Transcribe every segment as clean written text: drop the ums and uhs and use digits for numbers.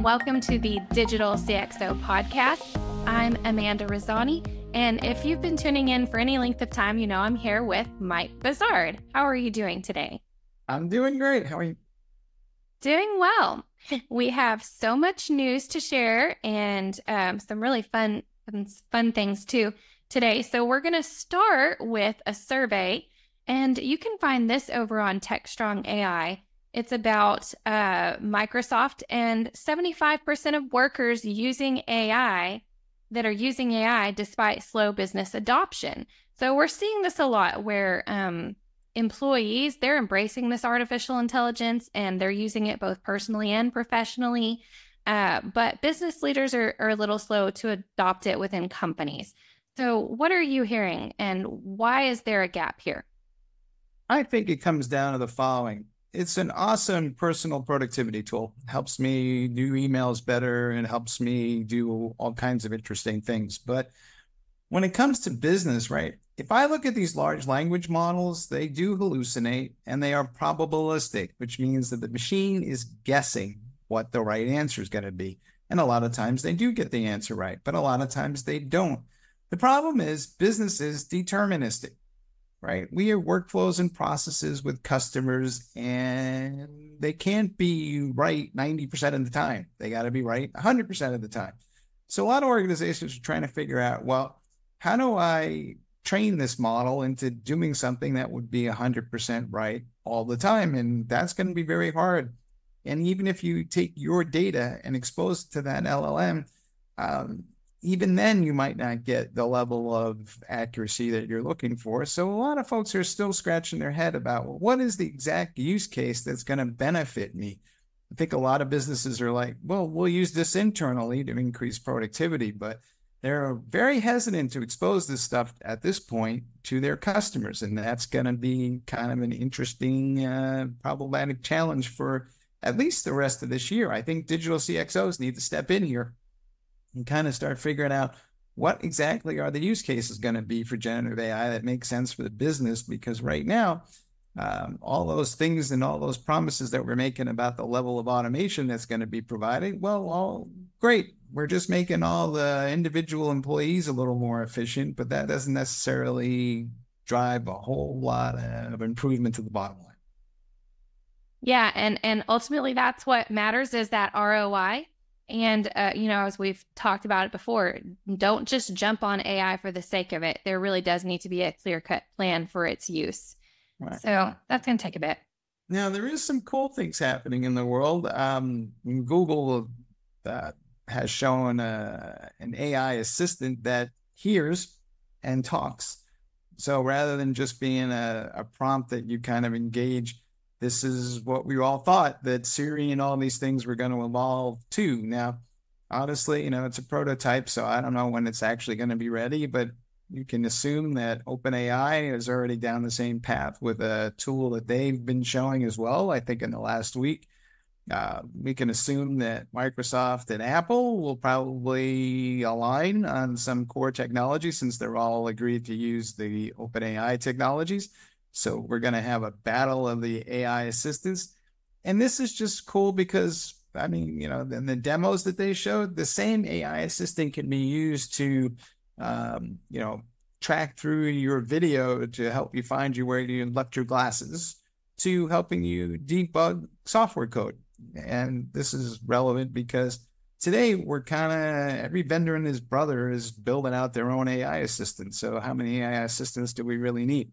welcome to the DigitalCxO podcast. I'm Amanda Rosani, and if you've been tuning in for any length of time, you know I'm here with Mike Bizard. How are you doing today? I'm doing great. How are you? Doing well. We have so much news to share and some really fun things too today. So we're going to start with a survey, and you can find this over on TechStrong AI. It's about Microsoft and 75% of workers using AI that are using AI despite slow business adoption. So we're seeing this a lot where employees, they're embracing this artificial intelligence and they're using it both personally and professionally. But business leaders are a little slow to adopt it within companies. So what are you hearing, and why is there a gap here? I think it comes down to the following. It's an awesome personal productivity tool. It helps me do emails better and helps me do all kinds of interesting things. But when it comes to business, right, if I look at these large language models, they do hallucinate and they are probabilistic, which means that the machine is guessing what the right answer is going to be. And a lot of times they do get the answer right, but a lot of times they don't. The problem is business is deterministic. Right? We have workflows and processes with customers, and they can't be right 90% of the time. They got to be right 100% of the time. So a lot of organizations are trying to figure out, well, how do I train this model into doing something that would be 100% right all the time? And that's going to be very hard. And even if you take your data and expose it to that LLM, even then you might not get the level of accuracy that you're looking for. So a lot of folks are still scratching their head about, well, what is the exact use case that's going to benefit me? I think a lot of businesses are like, well, we'll use this internally to increase productivity, but they're very hesitant to expose this stuff at this point to their customers. And that's going to be kind of an interesting, problematic challenge for at least the rest of this year. I think digital CXOs need to step in here and kind of start figuring out what exactly are the use cases going to be for generative AI that make sense for the business. Because right now, all those things and all those promises that we're making about the level of automation that's going to be provided, well, all great. We're just making all the individual employees a little more efficient, but that doesn't necessarily drive a whole lot of improvement to the bottom line. Yeah, and ultimately that's what matters, is that ROI. And, as we've talked about it before, don't just jump on AI for the sake of it. There really does need to be a clear-cut plan for its use. Right. So that's going to take a bit. Now, there is some cool things happening in the world. Google has shown an AI assistant that hears and talks. So rather than just being a prompt that you kind of engage, this is what we all thought that Siri and all these things were going to evolve to. Now, honestly, it's a prototype, so I don't know when it's actually going to be ready, but you can assume that OpenAI is already down the same path with a tool that they've been showing as well, I think in the last week. We can assume that Microsoft and Apple will probably align on some core technology since they're all agreed to use the OpenAI technologies. So we're going to have a battle of the AI assistants. And this is just cool because, in the demos that they showed, the same AI assistant can be used to, track through your video to help you find where you left your glasses, to helping you debug software code. And this is relevant because today we're every vendor and his brother is building out their own AI assistant. So how many AI assistants do we really need?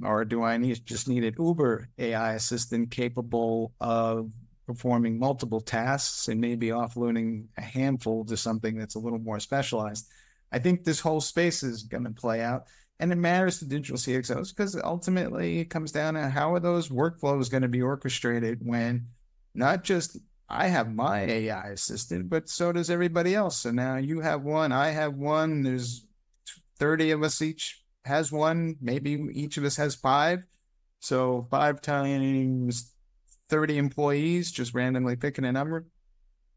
Or do I just need an Uber AI assistant capable of performing multiple tasks and maybe offloading a handful to something that's a little more specialized? I think this whole space is going to play out, and it matters to digital CXOs because ultimately it comes down to how are those workflows going to be orchestrated when not just I have my AI assistant, but so does everybody else. So now you have one, I have one, there's 30 of us each has one, maybe each of us has 5. So 5 times 30 employees, just randomly picking a number.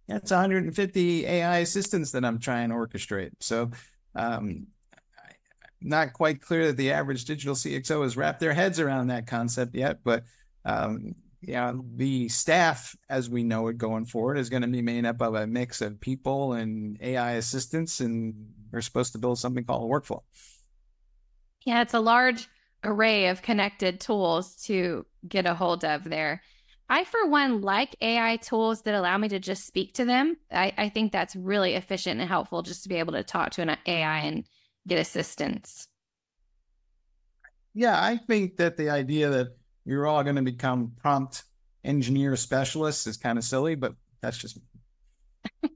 That's 150 AI assistants that I'm trying to orchestrate. So not quite clear that the average digital CXO has wrapped their heads around that concept yet, but the staff as we know it going forward is going to be made up of a mix of people and AI assistants, and we're supposed to build something called a workflow. Yeah, it's a large array of connected tools to get a hold of there. I, for one, like AI tools that allow me to just speak to them. I think that's really efficient and helpful just to be able to talk to an AI and get assistance. Yeah, I think that the idea that you're all going to become prompt engineer specialists is kind of silly, but that's just me.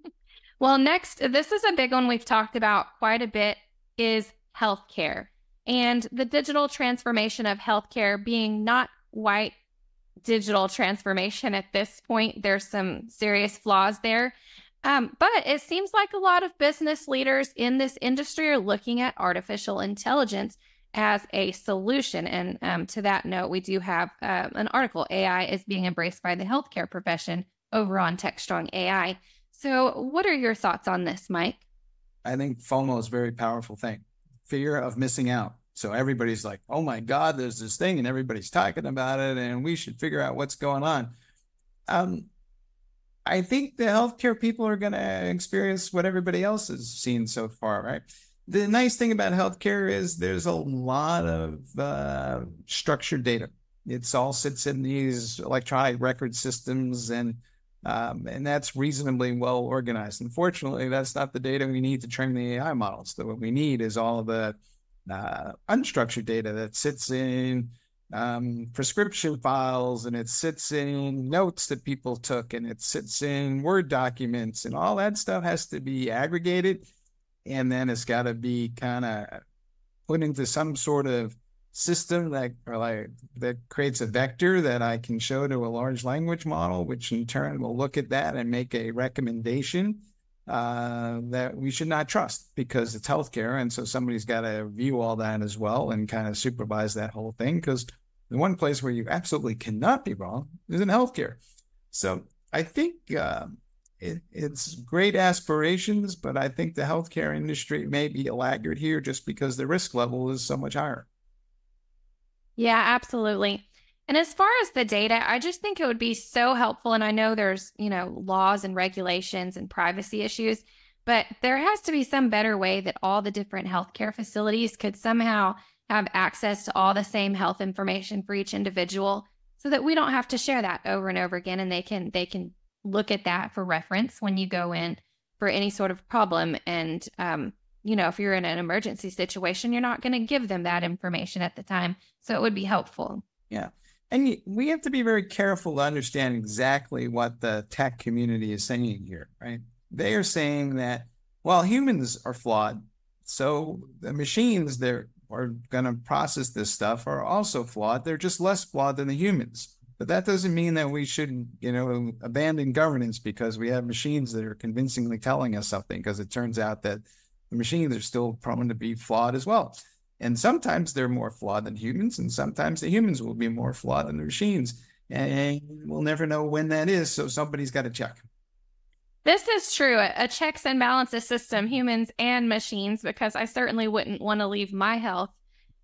Well, next, this is a big one we've talked about quite a bit, is healthcare and the digital transformation of healthcare being not white digital transformation at this point. There's some serious flaws there. But it seems like a lot of business leaders in this industry are looking at artificial intelligence as a solution. And to that note, we do have an article, AI is being embraced by the healthcare profession, over on TechStrong AI. So what are your thoughts on this, Mike? I think FOMO is a very powerful thing. Fear of missing out. So everybody's like, oh my God, there's this thing and everybody's talking about it and we should figure out what's going on. I think the healthcare people are going to experience what everybody else has seen so far, right? The nice thing about healthcare is there's a lot of structured data. It's all sits in these electronic record systems, and that's reasonably well organized. Unfortunately, that's not the data we need to train the AI models. So what we need is all of the unstructured data that sits in prescription files, and it sits in notes that people took, and it sits in Word documents, and all that stuff has to be aggregated, and then it's got to be kind of put into some sort of system that creates a vector that I can show to a large language model, which in turn will look at that and make a recommendation that we should not trust because it's healthcare. And so somebody's got to view all that as well and kind of supervise that whole thing, because the one place where you absolutely cannot be wrong is in healthcare. So I think it's great aspirations, but I think the healthcare industry may be a laggard here just because the risk level is so much higher. Yeah, absolutely. And as far as the data, I just think it would be so helpful. And I know there's, laws and regulations and privacy issues, but there has to be some better way that all the different healthcare facilities could somehow have access to all the same health information for each individual, so that we don't have to share that over and over again. And they can look at that for reference when you go in for any sort of problem. And, if you're in an emergency situation, you're not going to give them that information at the time. So it would be helpful. Yeah. And we have to be very careful to understand exactly what the tech community is saying here, right? They are saying that, well, humans are flawed, so the machines that are going to process this stuff are also flawed. They're just less flawed than the humans. But that doesn't mean that we should, abandon governance because we have machines that are convincingly telling us something, because it turns out that the machines are still prone to be flawed as well. And sometimes they're more flawed than humans, and sometimes the humans will be more flawed than the machines. And we'll never know when that is, so somebody's got to check. This is true, a checks and balances system, humans and machines, because I certainly wouldn't want to leave my health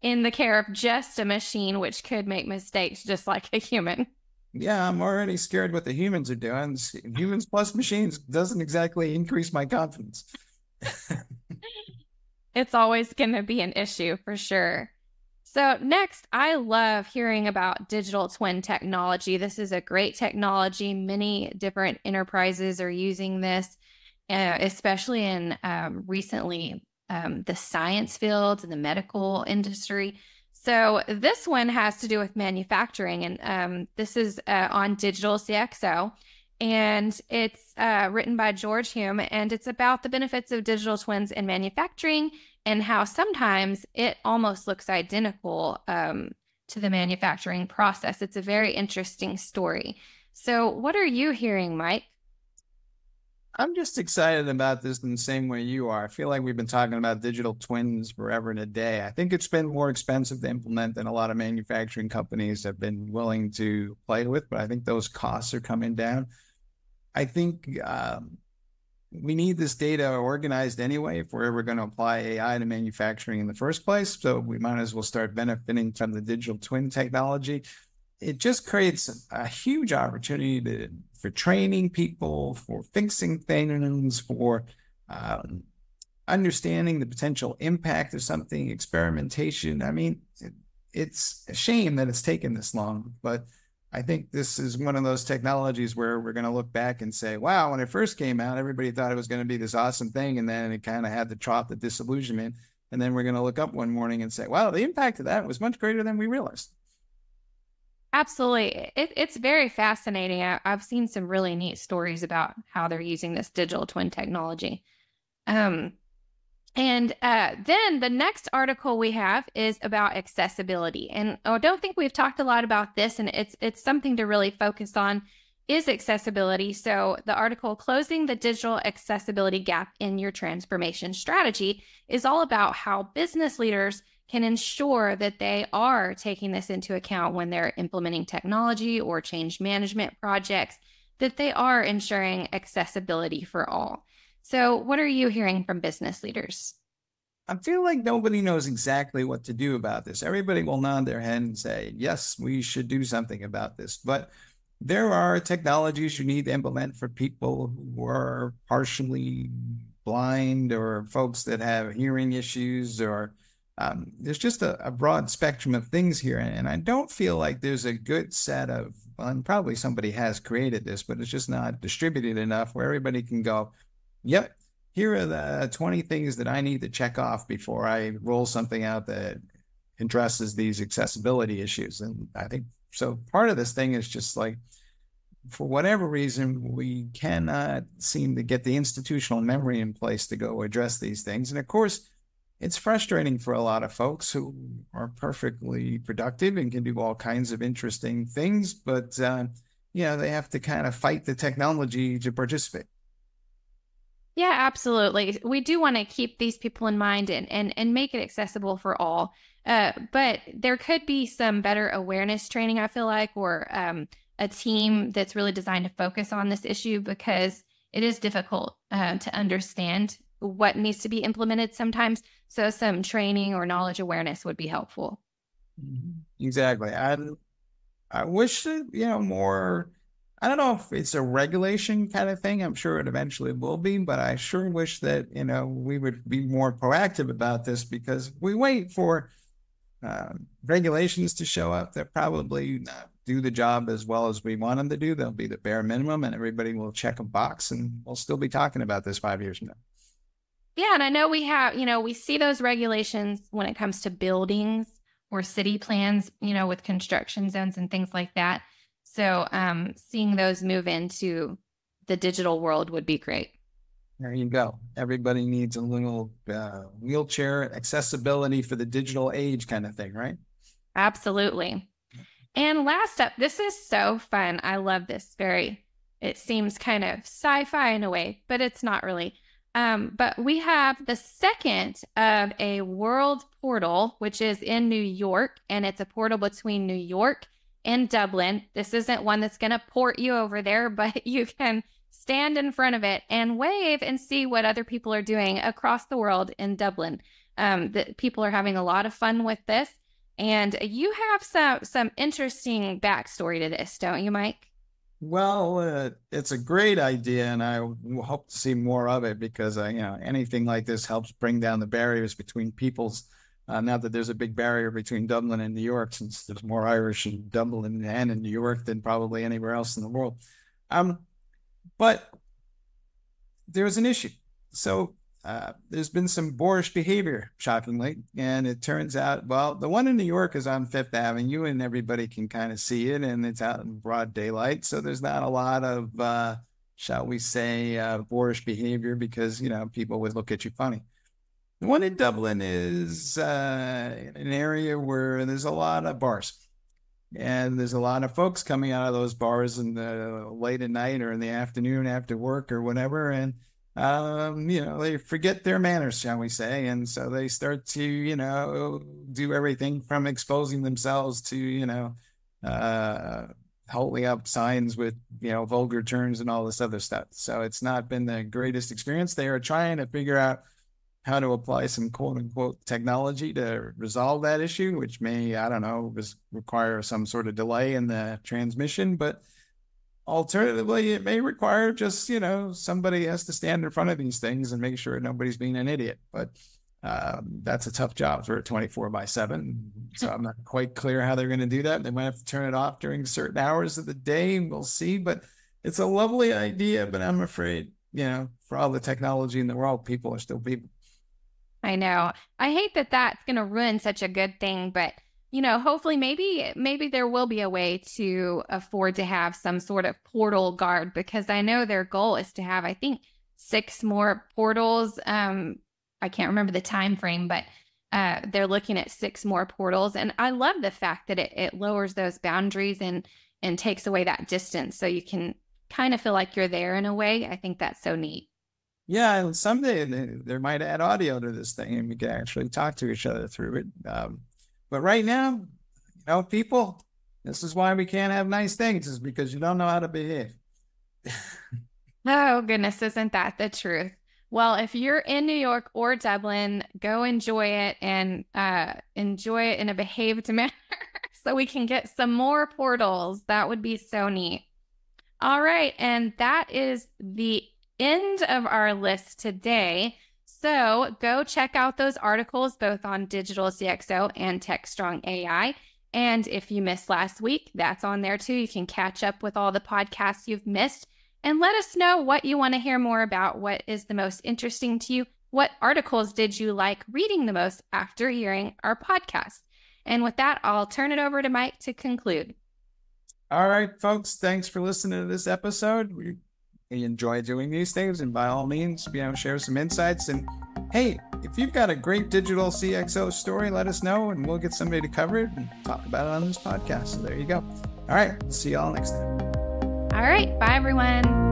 in the care of just a machine, which could make mistakes just like a human. Yeah, I'm already scared what the humans are doing. Humans plus machines doesn't exactly increase my confidence. It's always going to be an issue for sure. So next, I love hearing about digital twin technology. This is a great technology. Many different enterprises are using this, especially in recently the science fields and the medical industry. So this one has to do with manufacturing, and this is on DigitalCxO. And it's written by George Hume, and it's about the benefits of digital twins in manufacturing and how sometimes it almost looks identical to the manufacturing process. It's a very interesting story. So what are you hearing, Mike? I'm just excited about this in the same way you are. I feel like we've been talking about digital twins forever and a day. I think it's been more expensive to implement than a lot of manufacturing companies have been willing to play with, but I think those costs are coming down. I think we need this data organized anyway if we're ever going to apply AI to manufacturing in the first place. So we might as well start benefiting from the digital twin technology. it just creates a huge opportunity for training people, for fixing things, for understanding the potential impact of something, experimentation. I mean, it's a shame that it's taken this long, but I think this is one of those technologies where we're going to look back and say, wow, when it first came out, everybody thought it was going to be this awesome thing. And then it kind of had the trough of disillusionment. And then we're going to look up one morning and say, wow, the impact of that was much greater than we realized. Absolutely. It's very fascinating. I've seen some really neat stories about how they're using this digital twin technology. And then the next article we have is about accessibility. And I don't think we've talked a lot about this, and it's something to really focus on is accessibility. So the article, Closing the Digital Accessibility Gap in Your Transformation Strategy, is all about how business leaders can ensure that they are taking this into account when they're implementing technology or change management projects, that they are ensuring accessibility for all. So what are you hearing from business leaders? I feel like nobody knows exactly what to do about this. Everybody will nod their head and say, yes, we should do something about this. But there are technologies you need to implement for people who are partially blind, or folks that have hearing issues, or there's just a broad spectrum of things here. And I don't feel like there's a good set of, and probably somebody has created this, but it's just not distributed enough where everybody can go, yep, here are the 20 things that I need to check off before I roll something out that addresses these accessibility issues. And I think so part of this thing is just like, for whatever reason, we cannot seem to get the institutional memory in place to go address these things. And of course, it's frustrating for a lot of folks who are perfectly productive and can do all kinds of interesting things, but you know, they have to kind of fight the technology to participate. Yeah, absolutely. We do want to keep these people in mind and make it accessible for all. But there could be some better awareness training, I feel like, or a team that's really designed to focus on this issue, because it is difficult to understand what needs to be implemented sometimes. So some training or knowledge awareness would be helpful. Exactly. I wish that, you know, more, I don't know if it's a regulation kind of thing. I'm sure it eventually will be, but I sure wish that, you know, we would be more proactive about this, because we wait for regulations to show up that probably not do the job as well as we want them to do. They'll be the bare minimum, and everybody will check a box, and we'll still be talking about this 5 years from now. Yeah, and I know we have, we see those regulations when it comes to buildings or city plans, with construction zones and things like that. So seeing those move into the digital world would be great. There you go. Everybody needs a little wheelchair accessibility for the digital age kind of thing, right? Absolutely. And last up, this is so fun. I love this. It seems kind of sci-fi in a way, but it's not really. But we have the second of a world portal, which is in New York, and it's a portal between New York and Dublin. This isn't one that's going to port you over there, but you can stand in front of it and wave and see what other people are doing across the world in Dublin. The people are having a lot of fun with this. And you have some interesting backstory to this, don't you, Mike? Well, it's a great idea, and I hope to see more of it, because anything like this helps bring down the barriers between peoples. Not that there's a big barrier between Dublin and New York, since there's more Irish in Dublin and in New York than probably anywhere else in the world. But there's an issue. So there's been some boorish behavior, shockingly, and it turns out, well, the one in New York is on Fifth Avenue, and everybody can kind of see it, and it's out in broad daylight. So there's not a lot of, shall we say, boorish behavior, because, people would look at you funny. The one in Dublin is an area where there's a lot of bars, and there's a lot of folks coming out of those bars in the late at night or in the afternoon after work or whatever, and they forget their manners, shall we say, and so they start to do everything from exposing themselves to holding up signs with vulgar terms and all this other stuff. So it's not been the greatest experience. They are trying to figure out how to apply some quote unquote technology to resolve that issue, which may, I don't know, require some sort of delay in the transmission. But alternatively, it may require just, somebody has to stand in front of these things and make sure nobody's being an idiot. But that's a tough job for 24/7. So I'm not quite clear how they're going to do that. They might have to turn it off during certain hours of the day. We'll see. But it's a lovely idea. But I'm afraid, for all the technology in the world, people are still people. I know. I hate that that's going to ruin such a good thing, but hopefully maybe there will be a way to afford to have some sort of portal guard, because I know their goal is to have, I think, 6 more portals. I can't remember the time frame, but they're looking at 6 more portals. And I love the fact that it lowers those boundaries and takes away that distance, so you can kind of feel like you're there in a way. I think that's so neat. Yeah, and someday they might add audio to this thing and we can actually talk to each other through it. But right now, people, this is why we can't have nice things, is because you don't know how to behave. Oh, goodness, isn't that the truth? Well, if you're in New York or Dublin, go enjoy it, and enjoy it in a behaved manner so we can get some more portals. That would be so neat. All right, and that is the end of our list today. So go check out those articles both on DigitalCxO and TechStrong AI. And if you missed last week, that's on there too. You can catch up with all the podcasts you've missed, and let us know what you want to hear more about. What is the most interesting to you? What articles did you like reading the most after hearing our podcast? And with that, I'll turn it over to Mike to conclude. All right, folks, thanks for listening to this episode. We enjoy doing these things, and by all means, share some insights. And hey, if you've got a great DigitalCxO story, let us know, and we'll get somebody to cover it and talk about it on this podcast. So there you go. All right, we'll see y'all next time. All right, bye everyone.